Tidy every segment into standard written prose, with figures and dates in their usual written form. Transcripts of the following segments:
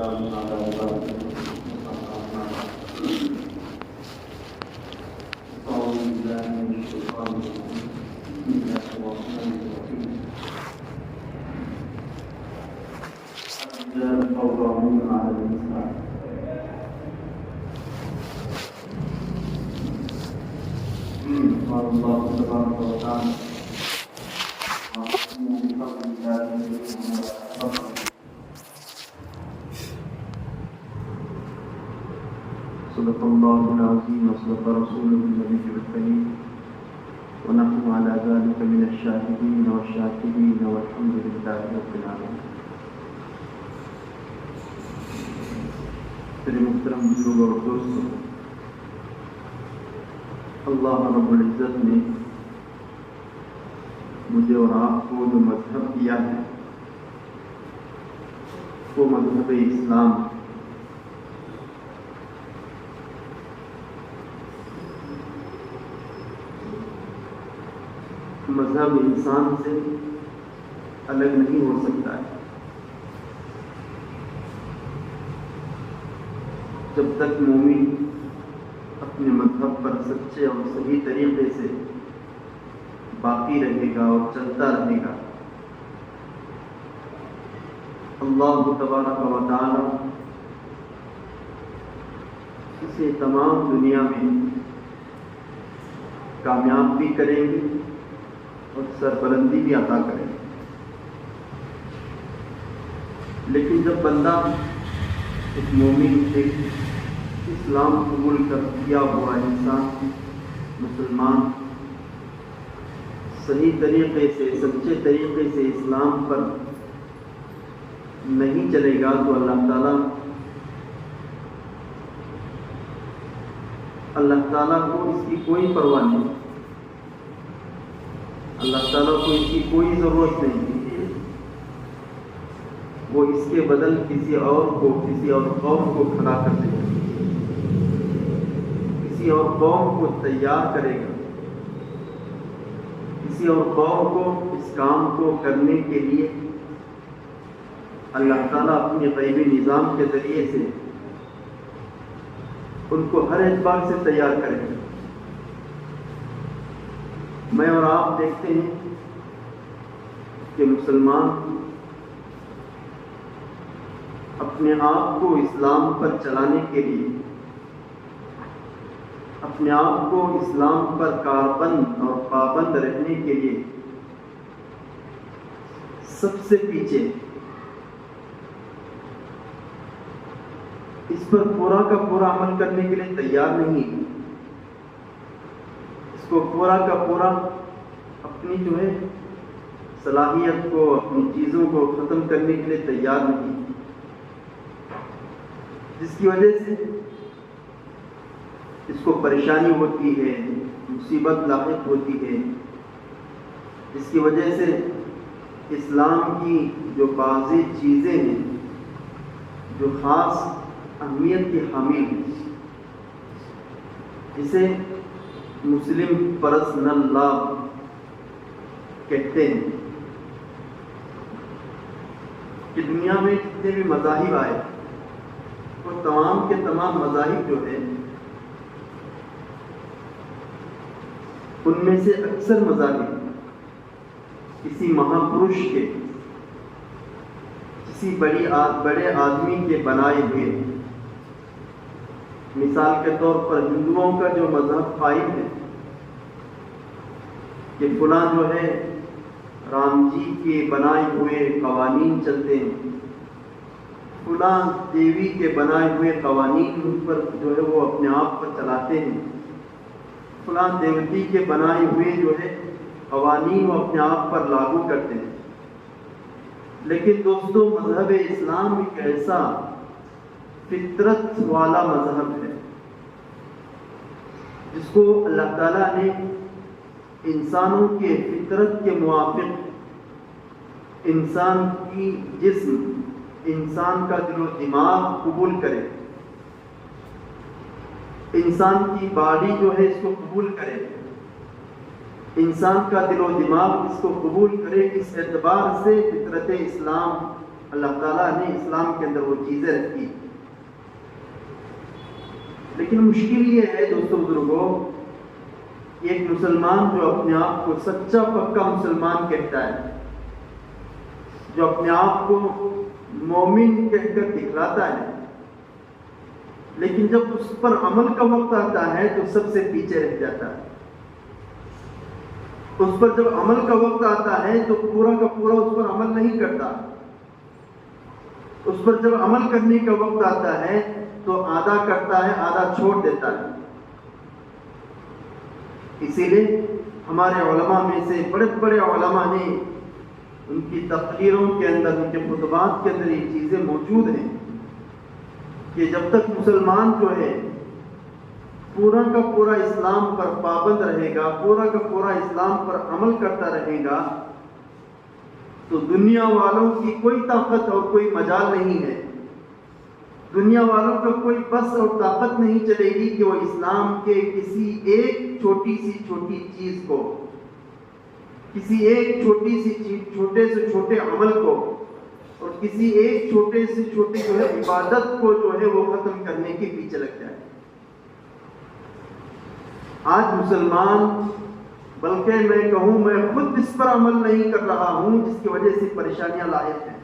وسلام على عباده أعوذ بالله من الشيطان الرجيم بسم الله الرحمن الرحيم الرجال قوامون على النساء قال الله تبارك وتعالى واعتصموا بحبل الله جميعا ولا تفرقوا صدق الله العظيم وصدق رسوله النبي الكريم ونحن على ذلك من الشاهدين والشاكرين والحمد لله رب العالمين. میرے محترم بزرگ اور دوستوں، اللہ رب العزت نے مجھے اور آپ کو جو مذہب دیا ہے وہ مذہب اسلام. مذہب انسان سے الگ نہیں ہو سکتا ہے. جب تک مومن اپنے مذہب پر سچے اور صحیح طریقے سے باقی رہے گا اور چلتا رہے گا، اللہ تبارک و تعالی اسے تمام دنیا میں کامیاب بھی کریں گے اور سربلندی بھی عطا کریں گے. لیکن جب بندہ ایک مومن ایک اسلام قبول کر کیا ہوا انسان مسلمان صحیح طریقے سے سچے طریقے سے اسلام پر نہیں چلے گا تو اللہ تعالیٰ کو اس کی کوئی پرواہ نہیں، اللہ تعالیٰ کو اس کی کوئی ضرورت نہیں. وہ اس کے بدل کسی اور قوم کو کھڑا کر دے گا، کسی اور قوم کو تیار کرے گا، کسی اور قوم کو اس کام کو کرنے کے لیے اللہ تعالیٰ اپنے غیبی نظام کے ذریعے سے ان کو ہر اعتبار سے تیار کرے گا. میں اور آپ دیکھتے ہیں کہ مسلمان اپنے آپ کو اسلام پر چلانے کے لیے، اپنے آپ کو اسلام پر کاربند اور پابند رہنے کے لیے سب سے پیچھے اس پر پورا کا پورا عمل کرنے کے لیے تیار نہیں، اس کو پورا کا پورا اپنی جو ہے صلاحیت کو، اپنی چیزوں کو ختم کرنے کے لیے تیار نہیں، جس کی وجہ سے اس کو پریشانی ہوتی ہے، مصیبت لاحق ہوتی ہے. اس کی وجہ سے اسلام کی جو بعضی چیزیں ہیں جو خاص اہمیت کی حامل ہیں، جسے مسلم پرسنل لا کہتے ہیں، کہ دنیا میں جتنے بھی مذاہب آئے وہ تمام کے تمام مذاہب جو ہیں ان میں سے اکثر مذاہب کسی مہاپروش کے، کسی بڑے آدمی کے بنائے ہوئے. مثال کے طور پر ہندوؤں کا جو مذہب قائم ہے کہ فلاں جو ہے رام جی کے بنائے ہوئے قوانین چلتے ہیں، فلاں دیوی کے بنائے ہوئے قوانین ان پر جو ہے وہ اپنے آپ پر چلاتے ہیں، فلاں دیوتی کے بنائے ہوئے جو ہے قوانین وہ اپنے آپ پر لاگو کرتے ہیں. لیکن دوستو، مذہب اسلام ایک ایسا فطرت والا مذہب ہے جس کو اللہ تعالیٰ نے انسانوں کے فطرت کے موافق انسان کی جسم، انسان کا دل و دماغ قبول کرے، انسان کی باڈی جو ہے اس کو قبول کرے، انسان کا دل و دماغ اس کو قبول کرے. اس اعتبار سے فطرت اسلام اللہ تعالیٰ نے اسلام کے اندر وہ چیزیں رکھی. لیکن مشکل یہ ہے دوستوں بزرگوں، ایک مسلمان جو اپنے آپ کو سچا پکا مسلمان کہتا ہے، جو اپنے آپ کو مومن کہہ کر دکھلاتا ہے، لیکن جب اس پر عمل کا وقت آتا ہے تو سب سے پیچھے رہ جاتا ہے. اس پر جب عمل کا وقت آتا ہے تو پورا کا پورا اس پر عمل نہیں کرتا. اس پر جب عمل کرنے کا وقت آتا ہے تو آدھا کرتا ہے، آدھا چھوڑ دیتا ہے. اسی لیے ہمارے علماء میں سے بڑے بڑے علماء نے ان کی تقریروں کے اندر، ان کے خطبات کے اندر یہ چیزیں موجود ہیں کہ جب تک مسلمان جو ہے پورا کا پورا اسلام پر پابند رہے گا، پورا کا پورا اسلام پر عمل کرتا رہے گا، تو دنیا والوں کی کوئی طاقت اور کوئی مجال نہیں ہے. دنیا والوں کا کوئی بس اور طاقت نہیں چلے گی کہ وہ اسلام کے کسی ایک چھوٹی سی چھوٹی چیز کو، کسی ایک چھوٹی سی چیز، چھوٹے سے چھوٹے عمل کو، اور کسی ایک چھوٹے سے چھوٹی جو ہے عبادت کو جو ہے وہ ختم کرنے کے پیچھے لگ جائے. آج مسلمان، بلکہ میں کہوں میں خود اس پر عمل نہیں کر رہا ہوں، جس کی وجہ سے پریشانیاں لاحق ہیں،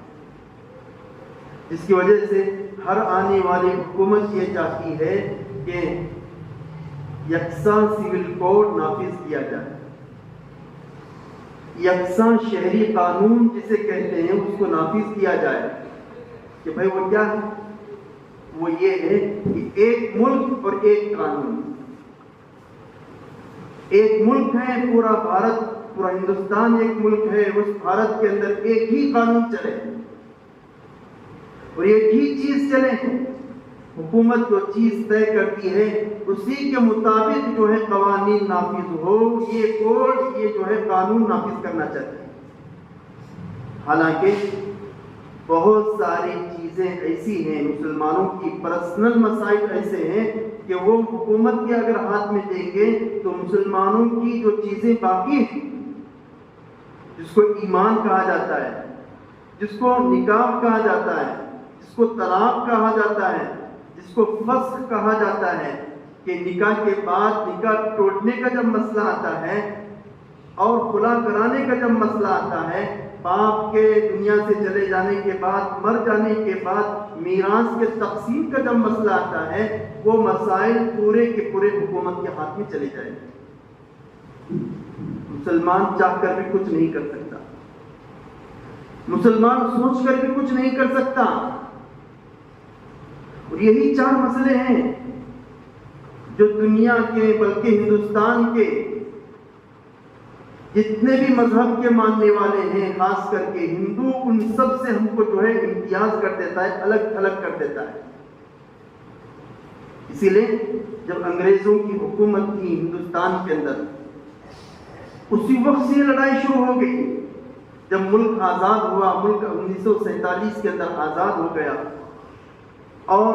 جس کی وجہ سے ہر آنے والی حکومت یہ چاہتی ہے کہ یکساں سول کوڈ نافذ کیا جائے، یکساں شہری قانون جسے کہتے ہیں اس کو نافذ کیا جائے. کہ بھائی وہ کیا ہے؟ وہ یہ ہے کہ ایک ملک اور ایک قانون. ایک ملک ہے پورا بھارت، پورا ہندوستان ایک ملک ہے، اس بھارت کے اندر ایک ہی قانون چلے اور ایک ہی چیز چلے. حکومت جو چیز طے کرتی ہے اسی کے مطابق جو ہے قوانین نافذ ہو، یہ کوڈ، یہ جو ہے قانون نافذ کرنا چاہتے ہیں. حالانکہ بہت ساری چیزیں ایسی ہیں، مسلمانوں کی پرسنل مسائل ایسے ہیں کہ وہ حکومت کے اگر ہاتھ میں دیں گے تو مسلمانوں کی جو چیزیں باقی ہیں، جس کو ایمان کہا جاتا ہے، جس کو نکاح کہا جاتا ہے، جس کو طلاق کہا جاتا ہے، جس کو فسخ کہا جاتا ہے، کہ نکاح کے بعد نکاح توڑنے کا جب مسئلہ آتا ہے اور خلا کرانے کا جب مسئلہ آتا ہے، باپ کے دنیا سے چلے جانے کے بعد، مر جانے کے بعد میراث کے تقسیم کا جب مسئلہ آتا ہے، وہ مسائل پورے کے پورے حکومت کے ہاتھ میں چلے جائیں. مسلمان چاہ کر بھی کچھ نہیں کر سکتا، مسلمان سوچ کر بھی کچھ نہیں کر سکتا. اور یہی 4 مسئلے ہیں جو دنیا کے، بلکہ ہندوستان کے جتنے بھی مذہب کے ماننے والے ہیں، خاص کر کے ہندو، ان سب سے ہم کو جو ہے امتیاز کر دیتا ہے، الگ الگ کر دیتا ہے. اسی لیے جب انگریزوں کی حکومت تھی ہندوستان کے اندر، اسی وقت سے لڑائی شروع ہو گئی. جب ملک آزاد ہوا، ملک 1947 کے اندر آزاد ہو گیا، اور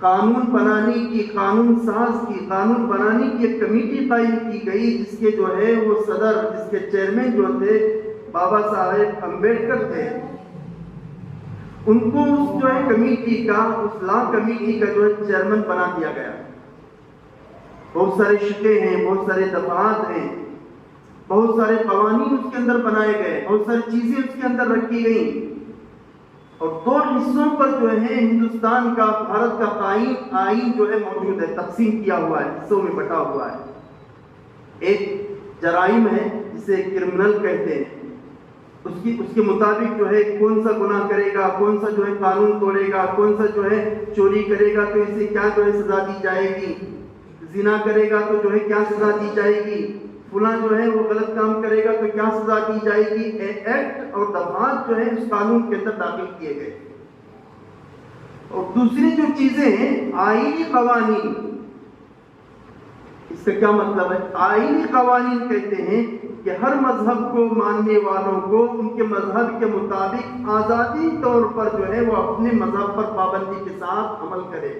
قانون بنانے کی، قانون ساز کی، قانون بنانے کی ایک کمیٹی قائم کی گئی، جس کے جو ہے وہ صدر، جس کے چیئرمین جو تھے بابا صاحب امبیڈکر تھے. ان کو اس جو ہے کمیٹی کا، اس لا کمیٹی کا جو ہے چیئرمین بنا دیا گیا. بہت سارے شقے ہیں، بہت سارے دفعات ہیں، بہت سارے قوانین اس کے اندر بنائے گئے، بہت ساری چیزیں اس کے اندر رکھی گئیں. اور 2 حصوں پر جو ہے ہندوستان کا، بھارت کا آئین جو ہے موجود ہے، تقسیم کیا ہوا ہے، حصوں میں بٹا ہوا ہے. ایک جرائم ہے جسے کرمنل کہتے ہیں، اس کے مطابق جو ہے کون سا گناہ کرے گا، کون سا جو ہے قانون توڑے گا، کون سا جو ہے چوری کرے گا تو اسے کیا جو ہے سزا دی جائے گی، زنا کرے گا تو جو ہے کیا سزا دی جائے گی، فلاں جو ہے وہ غلط کام کرے گا تو کیا سزا دی جائے گی. ایکٹ اور دفعات جو ہے اس قانون کے اندر داخل کیے گئے. اور دوسری جو چیزیں ہیں آئینی قوانین. اس کا کیا مطلب ہے؟ آئینی قوانین کہتے ہیں کہ ہر مذہب کو ماننے والوں کو ان کے مذہب کے مطابق آزادی طور پر جو ہے وہ اپنے مذہب پر پابندی کے ساتھ عمل کرے.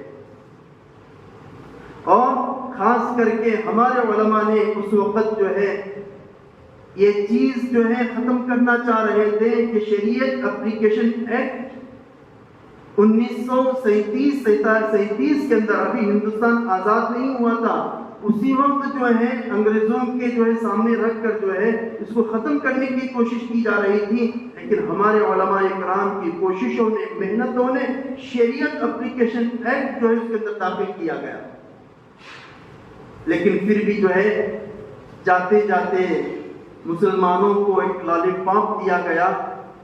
اور خاص کر کے ہمارے علماء نے اس وقت جو ہے یہ چیز جو ہے ختم کرنا چاہ رہے تھے کہ شریعت اپلیکیشن ایکٹ 1937 کے اندر، ابھی ہندوستان آزاد نہیں ہوا تھا، اسی وقت جو ہے انگریزوں کے جو ہے سامنے رکھ کر جو ہے اس کو ختم کرنے کی کوشش کی جا رہی تھی، لیکن ہمارے علماء کرام کی کوششوں نے، محنتوں نے شریعت اپلیکیشن ایکٹ جو ہے اس کے اندر داخل کیا گیا. لیکن پھر بھی جو ہے جاتے جاتے مسلمانوں کو ایک لالی پاپ دیا گیا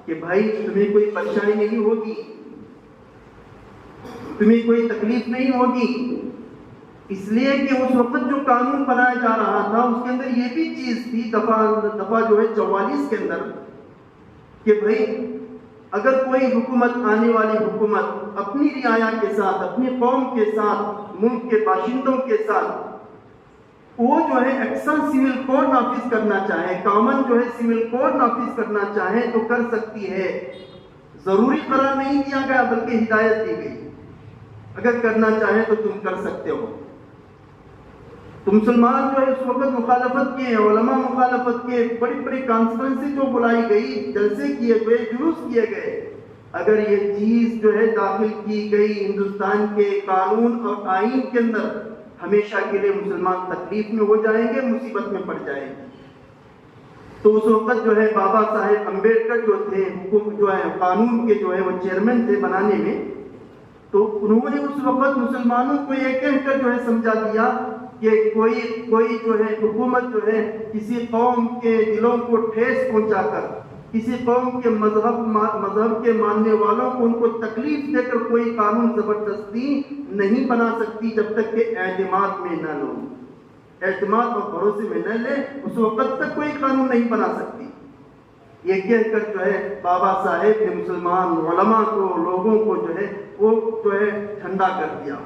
کہ بھائی تمہیں کوئی پریشانی نہیں ہوگی، تمہیں کوئی تکلیف نہیں ہوگی، اس لیے کہ اس وقت جو قانون بنایا جا رہا تھا اس کے اندر یہ بھی چیز تھی، دفعہ جو ہے 44 کے اندر، کہ بھائی اگر کوئی حکومت، آنے والی حکومت اپنی رعایا کے ساتھ، اپنی قوم کے ساتھ، ملک کے باشندوں کے ساتھ وہ جو ہے ایکسن سول کوڈ نافذ کرنا چاہے، کامن جو ہے سول کوڈ نافذ کرنا چاہے تو کر سکتی ہے. ضروری قرار نہیں دیا گیا بلکہ ہدایت دی گئی، اگر کرنا چاہے تو تم کر سکتے ہو. تو مسلمان جو ہے اس وقت مخالفت کے، علماء مخالفت کے، بڑی بڑی کانفرنسیں جو بلائی گئی، جلسے کیے گئے، جلوس کیے گئے، اگر یہ چیز جو ہے داخل کی گئی ہندوستان کے قانون اور آئین کے اندر، ہمیشہ کے لیے مسلمان تکلیف میں ہو جائیں گے، مصیبت میں پڑ جائیں گے. تو اس وقت جو ہے بابا صاحب امبیڈکر جو تھے، جو ہے قانون کے جو ہے وہ چیئرمین تھے بنانے میں، تو انہوں نے اس وقت مسلمانوں کو یہ کہہ کر جو ہے سمجھا دیا کہ کوئی جو ہے حکومت جو ہے کسی قوم کے دلوں کو ٹھیس پہنچا کر، کسی قوم کے مذہب کے ماننے والوں کو ان کو تکلیف دے کر کوئی قانون زبردستی نہیں بنا سکتی جب تک کہ اعتماد میں نہ لو، اعتماد اور بھروسے میں نہ لے، اس وقت تک کوئی قانون نہیں بنا سکتی. یہ کہہ کر جو ہے بابا صاحب نے مسلمان علماء کو، لوگوں کو جو ہے وہ جو ہے ٹھنڈا کر دیا.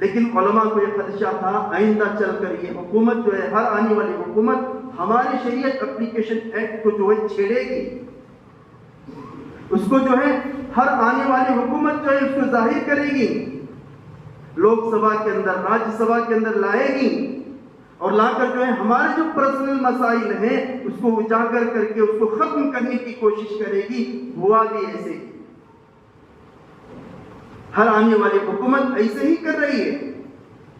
لیکن علماء کو یہ خدشہ تھا آئندہ چل کر یہ حکومت جو ہے، ہر آنے والی حکومت ہمارے شریعت اپلیکیشن ایکٹ کو جو ہے چھیڑے گی، اس کو جو ہے ہر آنے والی حکومت جو ہے اس کو ظاہر کرے گی، لوک سبھا کے اندر، راجیہ سبھا کے اندر لائے گی، اور لا کر جو ہے ہمارے جو پرسنل مسائل ہیں اس کو اجاگر کر کے اس کو ختم کرنے کی کوشش کرے گی. ہوا بھی ایسے ہی، ہر آنے والی حکومت ایسے ہی کر رہی ہے.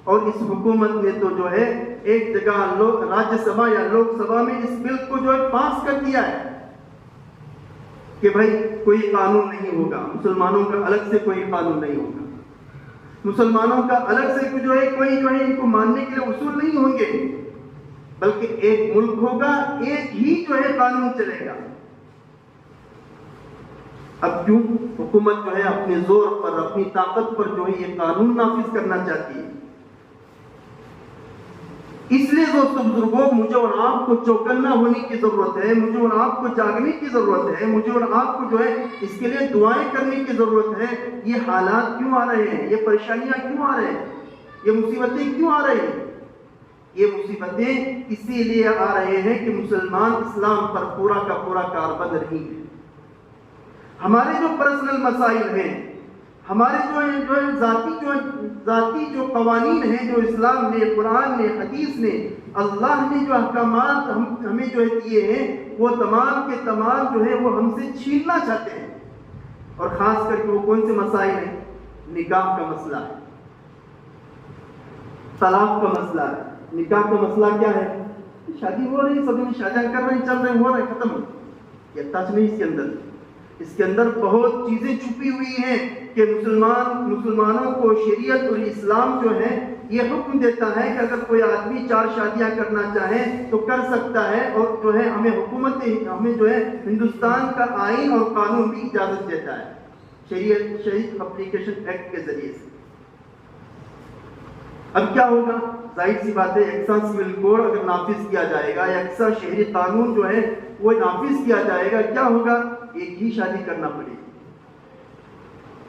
اور اس حکومت نے تو جو ہے ایک جگہ راجیہ سبھا یا لوک سبھا میں اس بل کو جو ہے پاس کر دیا ہے کہ بھائی کوئی قانون نہیں ہوگا، مسلمانوں کا الگ سے کوئی قانون نہیں ہوگا، مسلمانوں کا الگ سے جو ہے کوئی جو ہے ان کو ماننے کے لیے اصول نہیں ہوں گے، بلکہ ایک ملک ہوگا، ایک ہی جو ہے قانون چلے گا. اب کیوں حکومت جو ہے اپنے زور پر، اپنی طاقت پر جو ہے یہ قانون نافذ کرنا چاہتی ہے. اس لیے دوستو بزرگوں، مجھے اور آپ کو چوکنا ہونے کی ضرورت ہے، مجھے اور آپ کو جاگنے کی ضرورت ہے، مجھے اور آپ کو جو ہے اس کے لیے دعائیں کرنے کی ضرورت ہے. یہ حالات کیوں آ رہے ہیں؟ یہ پریشانیاں کیوں آ رہے ہیں؟ یہ مصیبتیں کیوں آ رہی ہیں؟ یہ مصیبتیں اسی لیے آ رہے ہیں کہ مسلمان اسلام پر پورا کا پورا کاربند نہیں ہے. ہمارے جو پرسنل مسائل ہیں، ہمارے جو ذاتی جو قوانین ہیں، جو اسلام نے، قرآن نے، حدیث نے، اللہ نے جو احکامات ہمیں جو ہے دیے ہیں، وہ تمام کے تمام جو ہے وہ ہم سے چھیننا چاہتے ہیں. اور خاص کر کے وہ کون سے مسائل ہیں؟ نکاح کا مسئلہ ہے، طلاق کا مسئلہ ہے. نکاح کا مسئلہ کیا ہے؟ شادی ہو رہی، سب میں شادیاں کر رہے ہیں، چل رہے ہیں، ہو رہے ہیں، ختم. یہ ٹچ نہیں اس کے اندر بہت چیزیں چھپی ہوئی ہیں کہ مسلمانوں کو شریعت اور اسلام جو ہے یہ حکم دیتا ہے کہ اگر کوئی آدمی 4 شادیاں کرنا چاہے تو کر سکتا ہے، اور جو ہے ہمیں جو ہے ہندوستان کا آئین اور قانون بھی اجازت دیتا ہے شریعت اپلیکیشن ایکٹ کے ذریعے سے. اب کیا ہوگا؟ ظاہر سی بات ہے، یکساں سول کوڈ اگر نافذ کیا جائے گا، یکساں شہری قانون جو ہے وہ نافذ کیا جائے گا، کیا ہوگا؟ ایک ہی شادی کرنا پڑے گی.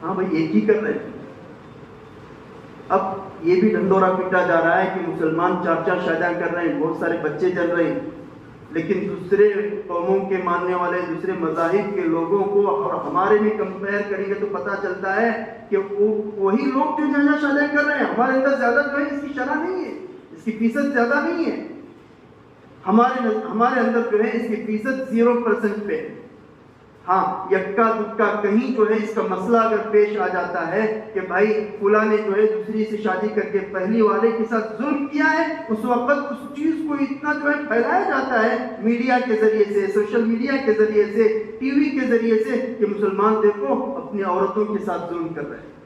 ہاں بھائی ایک ہی کر رہے ہیں. اب یہ بھی ڈھنڈورا پیٹا جا رہا ہے کہ مسلمان 4 شادیاں کر رہے ہیں، بہت سارے بچے جل رہے ہیں، لیکن دوسرے قوموں کے ماننے والے، دوسرے مذاہب کے لوگوں کو اور ہمارے میں کمپیئر کریں گے تو پتہ چلتا ہے کہ وہی لوگ جو شادیاں کر رہے ہیں، ہمارے اندر زیادہ جو ہے اس کی شرح نہیں ہے، اس کی فیصد زیادہ نہیں ہے. ہمارے اندر جو ہے اس کی فیصد 0% پہ ہے۔ ہاں یکا دکا کہیں جو ہے اس کا مسئلہ اگر پیش آ جاتا ہے کہ بھائی فلاں نے جو ہے دوسری سے شادی کر کے پہلی والے کے ساتھ ظلم کیا ہے، اس وقت اس چیز کو اتنا جو ہے پھیلایا جاتا ہے میڈیا کے ذریعے سے، سوشل میڈیا کے ذریعے سے، ٹی وی کے ذریعے سے، کہ مسلمان دیکھو اپنی عورتوں کے ساتھ ظلم کر رہے ہیں،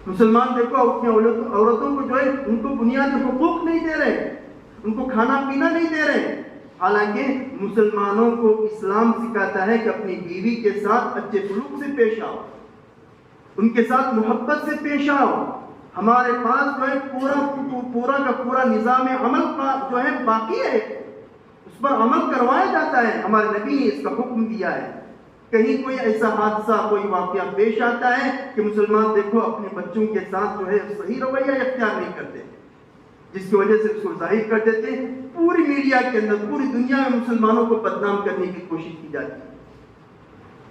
مسلمان دیکھو اپنی عورتوں کو جو ہے ان کو بنیادی حقوق نہیں دے رہے، ان کو کھانا پینا نہیں دے رہے۔ حالانکہ مسلمانوں کو اسلام سکھاتا ہے کہ اپنی بیوی کے ساتھ اچھے سلوک سے پیش آؤ، ان کے ساتھ محبت سے پیش آؤ۔ ہمارے پاس جو ہے پورا کا پورا نظام عمل جو ہے باقی ہے، اس پر عمل کروایا جاتا ہے، ہمارے نبی نے اس کا حکم دیا ہے۔ کہیں کوئی ایسا حادثہ کوئی واقعہ پیش آتا ہے کہ مسلمان دیکھو اپنے بچوں کے ساتھ جو ہے صحیح رویہ اختیار نہیں کرتے، جس کی وجہ سے اس کو ظاہر کر دیتے ہیں، پوری میڈیا کے اندر پوری دنیا میں مسلمانوں کو بدنام کرنے کی کوشش کی جاتی ہے۔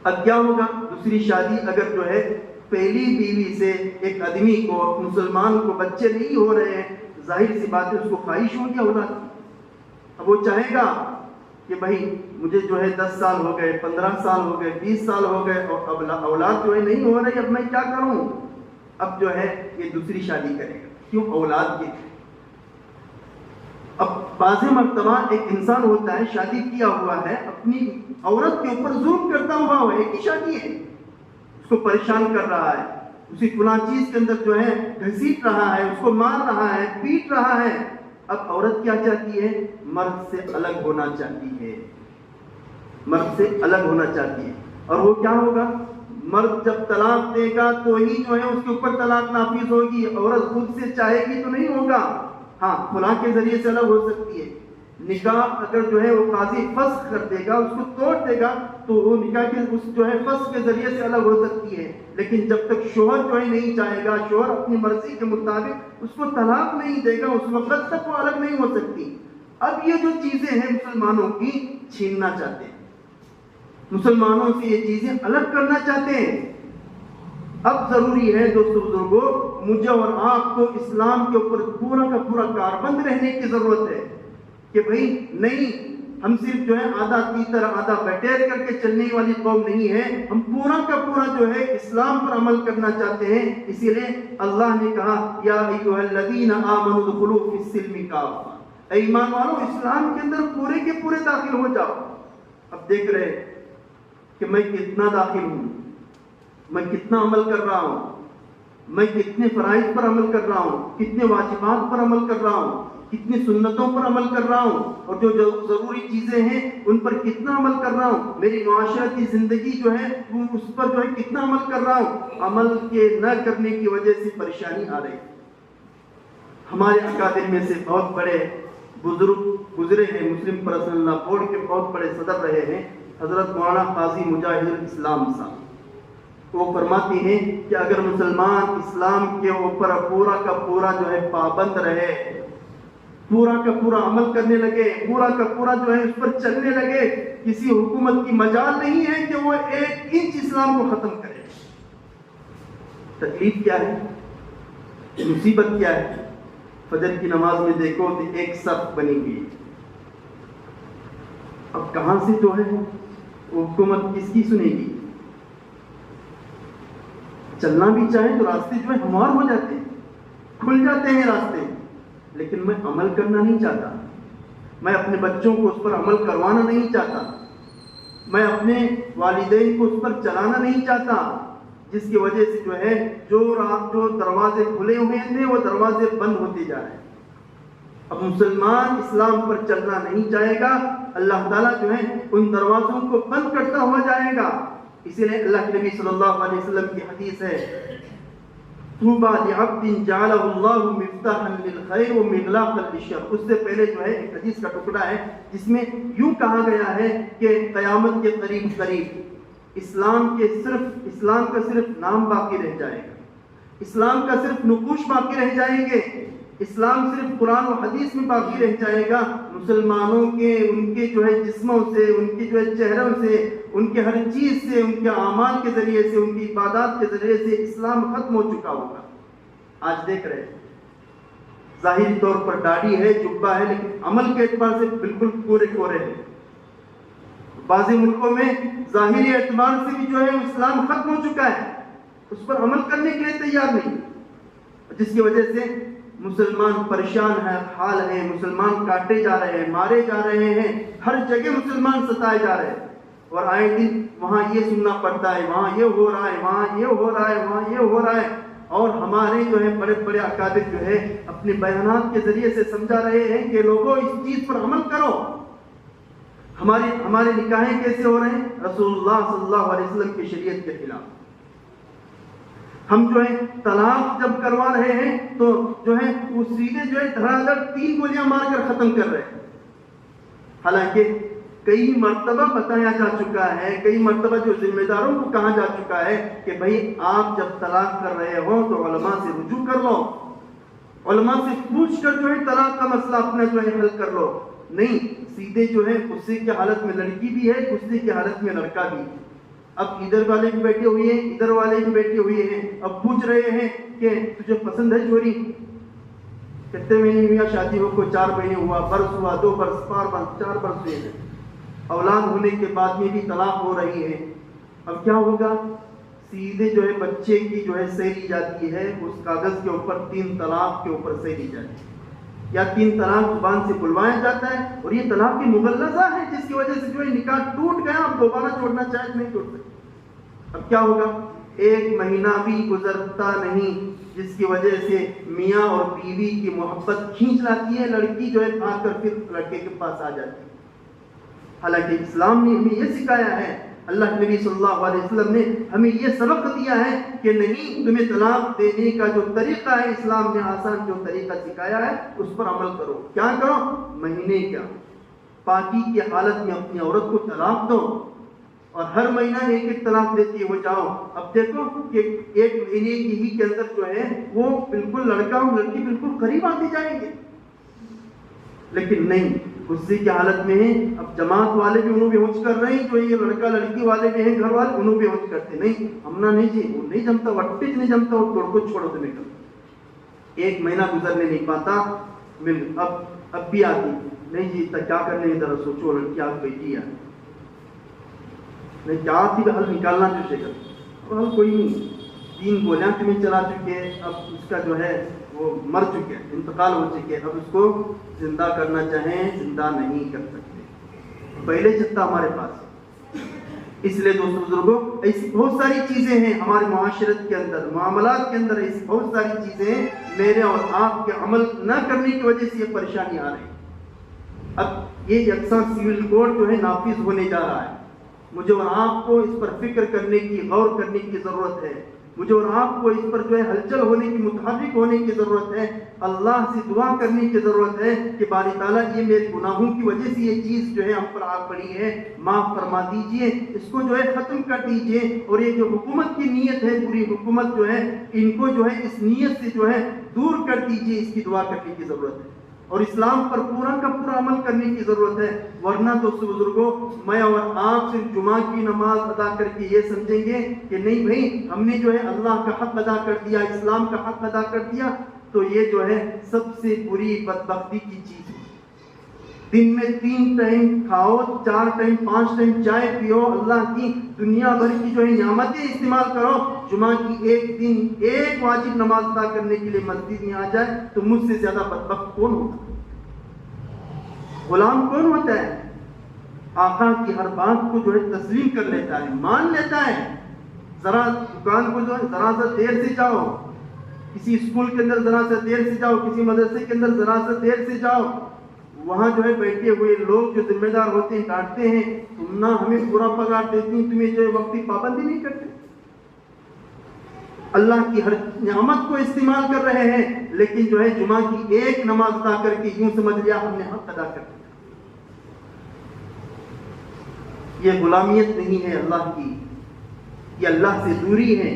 اب کیا ہوگا؟ دوسری شادی اگر جو ہے پہلی بیوی سے ایک آدمی کو مسلمان کو بچے نہیں ہو رہے ہیں، ظاہر سی بات ہے اس کو خواہش ہوگی اولاد کی۔ اب وہ چاہے گا کہ بھائی مجھے جو ہے 10 سال ہو گئے، 15 سال ہو گئے، 20 سال ہو گئے اور اب اولاد جو ہے نہیں ہو رہی، اب میں کیا کروں؟ اب جو ہے یہ دوسری شادی کرے گا، کیوں؟ اولاد کے۔ اب بعض مرتبہ ایک انسان ہوتا ہے شادی کیا ہوا ہے، اپنی عورت کے اوپر ظلم کرتا ہوا ہے، ایک ہی شادی ہے، اس کو پریشان کر رہا ہے، اسی فلاں چیز کے اندر جو ہے گھسیٹ رہا ہے، اس کو مار رہا ہے، پیٹ رہا ہے۔ اب عورت کیا چاہتی ہے؟ مرد سے الگ ہونا چاہتی ہے، مرد سے الگ ہونا چاہتی ہے۔ اور وہ کیا ہوگا؟ مرد جب طلاق دے گا تو ہی جو ہے اس کے اوپر طلاق نافذ ہوگی، عورت خود سے چاہے گی تو نہیں ہوگا۔ ہاں فلاں کے ذریعے سے الگ ہو سکتی ہے، نکاح اگر جو ہے وہ قاضی فسخ کر دے گا، اس کو توڑ دے گا تو وہ نکاح کے اس جو ہے فسخ کے ذریعے سے الگ ہو سکتی ہے، لیکن جب تک شوہر جو ہے نہیں چاہے گا، شوہر اپنی مرضی کے مطابق اس کو طلاق نہیں دے گا، اس وقت تک وہ الگ نہیں ہو سکتی۔ اب یہ جو چیزیں ہیں مسلمانوں کی چھیننا چاہتے ہیں، مسلمانوں سے یہ چیزیں الگ کرنا چاہتے ہیں۔ اب ضروری ہے دوستو بزرگوں، مجھے اور آپ کو اسلام کے اوپر پورا کا پورا کاربند رہنے کی ضرورت ہے کہ بھئی نہیں، ہم صرف جو ہے آدھا تیتر آدھا بٹیر کر کے چلنے والی قوم نہیں ہے، ہم پورا کا پورا جو ہے اسلام پر عمل کرنا چاہتے ہیں۔ اسی لیے اللہ نے کہا یا ایھا الذین آمنوا ادخلوا فی السلم کافہ، اے ایمان والو اسلام کے اندر پورے کے پورے داخل ہو جاؤ۔ اب دیکھ رہے کہ میں کتنا داخل ہوں، میں کتنا عمل کر رہا ہوں، میں کتنے فرائض پر عمل کر رہا ہوں، کتنے واجبات پر عمل کر رہا ہوں، کتنی سنتوں پر عمل کر رہا ہوں، اور جو ضروری چیزیں ہیں ان پر کتنا عمل کر رہا ہوں، میری معاشرتی زندگی جو ہے اس پر جو ہے کتنا عمل کر رہا ہوں۔ عمل کے نہ کرنے کی وجہ سے پریشانی آ رہی۔ ہمارے اکابر میں سے بہت بڑے بزرگ گزرے ہیں، مسلم پرسنل لا بورڈ کے بہت بڑے صدر رہے ہیں، حضرت مولانا قاضی مجاہد الاسلام صاحب۔ وہ فرماتے ہیں کہ اگر مسلمان اسلام کے اوپر پورا کا پورا جو ہے پابند رہے، پورا کا پورا عمل کرنے لگے، پورا کا پورا جو ہے اس پر چلنے لگے، کسی حکومت کی مجال نہیں ہے کہ وہ 1 انچ اسلام کو ختم کرے۔ تکلیف کیا ہے، مصیبت کیا ہے؟ فجر کی نماز میں دیکھو تو ایک صف بنی ہوئی، اب کہاں سے جو ہے وہ حکومت کس کی سنے گی؟ چلنا بھی چاہے تو راستے جو ہے ہموار ہو جاتے ہیں، کھل جاتے ہیں راستے، لیکن میں عمل کرنا نہیں چاہتا، میں اپنے بچوں کو اس پر عمل کروانا نہیں چاہتا، میں اپنے والدین کو اس پر چلانا نہیں چاہتا، جس کی وجہ سے جو ہے جو دروازے کھلے ہوئے تھے وہ دروازے بند ہوتے جا رہے ہیں۔ اب مسلمان اسلام پر چلنا نہیں چاہے گا، اللہ تعالیٰ جو ہے ان دروازوں کو بند کرتا ہوا جائے گا۔ اسی لیے اللہ کے نبی صلی اللہ علیہ وسلم کی حدیث ہے طوبیٰ لعبد جعلہ اللہ مفتاحا للخیر ومغلاقا للشر۔ اس سے پہلے جو ہے ایک حدیث کا ٹکڑا ہے جس میں یوں کہا گیا ہے کہ قیامت کے قریب اسلام کا صرف نام باقی رہ جائے گا، اسلام کا صرف نقوش باقی رہ جائیں گے، اسلام صرف قرآن و حدیث میں باقی رہ جائے گا۔ مسلمانوں کے ان کے جو ہے جسموں سے، ان کے جو ہے چہروں سے، ان کے ہر چیز سے، ان کے اعمال کے ذریعے سے، ان کی عبادات کے ذریعے سے اسلام ختم ہو چکا ہوگا۔ آج دیکھ رہے ہیں ظاہری طور پر داڑھی ہے، جبہ ہے، لیکن عمل کے اعتبار سے بالکل کورے کورے ہیں۔ بعض ملکوں میں ظاہری اعتبار سے بھی جو ہے اسلام ختم ہو چکا ہے، اس پر عمل کرنے کے لیے تیار نہیں، جس کی وجہ سے مسلمان پریشان ہے، حال ہے، مسلمان کاٹے جا رہے ہیں، مارے جا رہے ہیں، ہر جگہ مسلمان ستائے جا رہے ہیں، اور آئے دن وہاں یہ سننا پڑتا ہے، وہاں یہ ہو رہا ہے، وہاں یہ ہو رہا ہے، وہاں یہ ہو رہا ہے، اور ہمارے جو ہے بڑے بڑے اکابر جو ہے اپنے بیانات کے ذریعے سے سمجھا رہے ہیں کہ لوگوں اس چیز پر عمل کرو۔ ہمارے نکاحیں کیسے ہو رہے ہیں؟ رسول اللہ صلی اللہ علیہ وسلم کی شریعت کے خلاف۔ ہم جو ہے طلاق جب کروا رہے ہیں تو جو ہے وہ سیدھے جو ہے دھڑا دھڑ 3 گولیاں مار کر ختم کر رہے ہیں، حالانکہ کئی مرتبہ بتایا جا چکا ہے، کئی مرتبہ جو ذمہ داروں کو کہا جا چکا ہے کہ بھائی آپ جب طلاق کر رہے ہو تو علماء سے رجوع کر لو، علماء سے پوچھ کر جو ہے طلاق کا مسئلہ اپنا جو ہے حل کر لو۔ نہیں، سیدھے جو ہے غصے کی حالت میں لڑکی بھی ہے، غصے کی حالت میں لڑکا بھی ہے۔ اب ادھر والے بھی بیٹھے ہوئے ہیں، ادھر والے بھی بیٹھے ہوئے ہیں، اب پوچھ رہے ہیں کہ تجھے پسند ہے چوری؟ کتنے مہینے ہوئے شادی ہو کو؟ 4 مہینے ہوا، برس ہوا، 2 برس، 4 برس ہوئے ہیں، اولاد ہونے کے بعد میں بھی طلاق ہو رہی ہے۔ اب کیا ہوگا؟ سیدھے جو ہے بچے کی جو ہے سہی لی جاتی ہے، اس کاغذ کے اوپر 3 طلاق کے اوپر سہی لی جاتی ہے، یا 3 طلاق زبان سے بلوایا جاتا ہے، اور یہ طلاق کی مغلظہ ہے جس کی وجہ سے جو ہے نکاح ٹوٹ گیا، اب دوبارہ چھوڑنا چاہے نہیں چھوڑ سکتے۔ اب کیا ہوگا؟ 1 مہینہ بھی گزرتا نہیں جس کی وجہ سے میاں اور بیوی کی محبت کھینچ لاتی ہے، لڑکی جو ہے بھاگ کر پھر لڑکے کے پاس آ جاتی ہے۔ حالانکہ اسلام نے ہمیں یہ سکھایا ہے، اللہ کے نبی صلی اللہ علیہ وسلم نے ہمیں یہ سبق دیا ہے کہ نہیں، تمہیں طلاق دینے کا جو طریقہ ہے، اسلام نے آسان جو طریقہ سکھایا ہے اس پر عمل کرو۔ کیا کرو؟ مہینے کیا، پاکی کی حالت میں اپنی عورت کو طلاق دو، اور ہر مہینہ 1 طلاق دیتی ہو جاؤ۔ اب دیکھو کہ 1 مہینے ہی کے اندر جو ہے وہ بالکل لڑکا اور لڑکی بالکل قریب آتے جائیں گے، لیکن نہیں، غصے کی حالت میں ہیں۔ اب جماعت والے بھی انہوں بیہوش کر رہے ہیں، جو یہ لڑکا لڑکی والے بھی ہیں، گھر والے انہوں بیہوش کرتے، نہیں ہمنا نہیں جی، وہ نہیں جمتا، وٹپچ نہیں جمتا، وہ توڑ کو چھوڑو تو نکل۔ 1 مہینہ گزرنے نہیں پاتا، اب بھی آتی نہیں جی، کیا کرنے ذرا سوچو، لڑکی آپ بیٹی ہے نہیں، کیا آتی حل نکالنا جو چاہیے، اب حل کوئی نہیں، 3 گولیاں تمہیں چلا چکے، اب اس کا جو ہے وہ مر چکے، انتقال ہو چکے، اب اس کو زندہ کرنا چاہیں زندہ نہیں کر سکتے، پہلے چتا ہمارے پاس۔ اس لیے دوستو بزرگوں، ایسی بہت ساری چیزیں ہیں ہمارے معاشرت کے اندر، معاملات کے اندر، ایسی بہت ساری چیزیں ہیں میرے اور آپ کے عمل نہ کرنے کی وجہ سے یہ پریشانی آ رہی ہے۔ اب یہ یکساں سول کوڈ جو ہے نافذ ہونے جا رہا ہے، مجھے اور آپ کو اس پر فکر کرنے کی، غور کرنے کی ضرورت ہے، مجھے اور آپ کو اس پر جو ہے ہلچل ہونے کی، متحرک ہونے کی ضرورت ہے، اللہ سے دعا کرنے کی ضرورت ہے کہ باری تعالیٰ یہ میرے گناہوں کی وجہ سے یہ چیز جو ہے ہم پر آ پڑی ہے، معاف فرما دیجئے، اس کو جو ہے ختم کر دیجئے، اور یہ جو حکومت کی نیت ہے، پوری حکومت جو ہے ان کو جو ہے اس نیت سے جو ہے دور کر دیجئے، اس کی دعا کرنے کی ضرورت ہے، اور اسلام پر پورا کا پورا عمل کرنے کی ضرورت ہے۔ ورنہ دوستو بزرگوں، میں اور آپ صرف جمعہ کی نماز ادا کر کے یہ سمجھیں گے کہ نہیں بھائی ہم نے جو ہے اللہ کا حق ادا کر دیا، اسلام کا حق ادا کر دیا، تو یہ جو ہے سب سے بری بدبختی کی چیز ہے۔ دن میں 3 ٹائم کھاؤ، 4 ٹائم 5 ٹائم چائے پیو، اللہ کی دنیا بھر کی جو ہے نعمتیں استعمال کرو، جمعہ کی ایک دن ایک واجب نماز ادا کرنے کے لیے مسجد میں آ جائے تو مجھ سے زیادہ بدبخت کون ہوتا ہے؟ غلام کون ہوتا ہے؟ آقا کی ہر بات کو جو ہے تسلیم کر لیتا ہے، مان لیتا ہے۔ ذرا دکان کو جو ہے ذرا سا دیر سے جاؤ، کسی اسکول کے اندر ذرا سا دیر سے جاؤ، کسی مدرسے کے اندر ذرا سا دیر سے جاؤ، وہاں جو ہے بیٹھے ہوئے لوگ جو ذمہ دار ہوتے ہیں ڈانٹتے ہیں، تم نہ ہمیں پورا پگار دیتی ہیں، تمہیں جو ہے وقت کی پابندی نہیں کرتے۔ اللہ کی ہر نعمت کو استعمال کر رہے ہیں، لیکن جو ہے جمعہ کی ایک نماز ادا کر کے یوں سمجھ لیا ہم نے حق ادا کر دیا۔ یہ غلامیت نہیں ہے اللہ کی، یہ اللہ سے دوری ہے،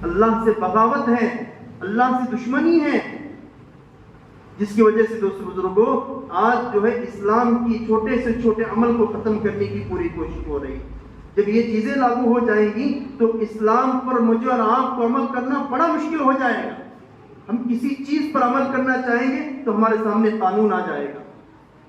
اللہ سے بغاوت ہے، اللہ سے دشمنی ہے، جس کی وجہ سے دوستو بزرگوں آج جو ہے اسلام کی چھوٹے سے چھوٹے عمل کو ختم کرنے کی پوری کوشش ہو رہی ہے۔ جب یہ چیزیں لاگو ہو جائیں گی تو اسلام پر مجھے اور آپ کو عمل کرنا بڑا مشکل ہو جائے گا۔ ہم کسی چیز پر عمل کرنا چاہیں گے تو ہمارے سامنے قانون آ جائے گا.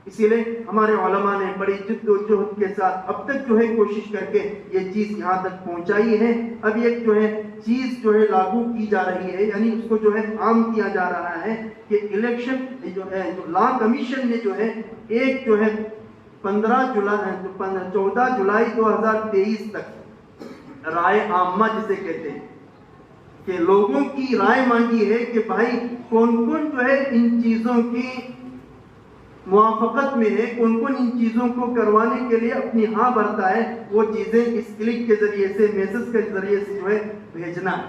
اسی لیے ہمارے علماء نے بڑی جد و جہد کے ساتھ اب تک جو ہے کوشش کر کے یہ چیز یہاں تک پہنچائی ہے. اب ایک جو ہے چیز جو ہے لاگو کی جا رہی ہے، یعنی اس کو جو ہے عام کیا جا رہا ہے کہ الیکشن جو ہے لا کمیشن نے جو ہے ایک جو ہے 14 جولائی 2023 تک رائے عامہ جسے کہتے ہیں کہ لوگوں کی رائے مانگی ہے کہ بھائی کون کون جو ہے ان چیزوں کی موافقت میں ہے، کون کون ان چیزوں کو کروانے کے لیے اپنی ہاں بھرتا ہے. وہ چیزیں اس کلک کے ذریعے سے، میسج کے ذریعے سے جو ہے بھیجنا ہے.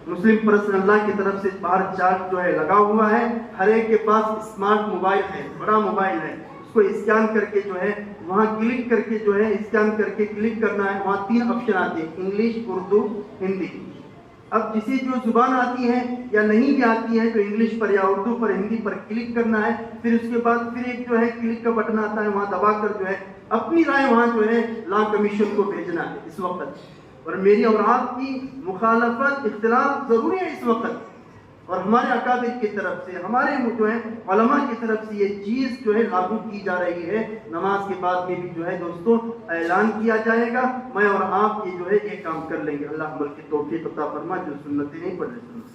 مسلم پرسنل اللہ کی طرف سے باہر چارٹ جو ہے لگا ہوا ہے. ہر ایک کے پاس اسمارٹ موبائل ہے، بڑا موبائل ہے. اس کو اسکین کر کے جو ہے وہاں کلک کر کے جو ہے اسکین کر کے کلک کرنا ہے. وہاں 3 آپشن آتے ہیں، انگلش، اردو، ہندی. اب کسی جو زبان آتی ہے یا نہیں بھی آتی ہے تو انگلش پر یا اردو پر، ہندی پر کلک کرنا ہے. پھر اس کے بعد پھر ایک جو ہے کلک کا بٹن آتا ہے، وہاں دبا کر جو ہے اپنی رائے وہاں جو ہے لا کمیشن کو بھیجنا ہے اس وقت. اور میری اور آپ کی مخالفت، اختلاف ضروری ہے اس وقت. اور ہمارے اکابر کی طرف سے، ہمارے جو ہے علماء کی طرف سے یہ چیز جو ہے لاگو کی جا رہی ہے. نماز کے بعد میں بھی جو ہے دوستوں اعلان کیا جائے گا. میں اور آپ یہ جو ہے یہ کام کر لیں گے. اللہ عمل کی توفیق عطا فرما. جو سنتیں نہیں پڑھ رہے سنت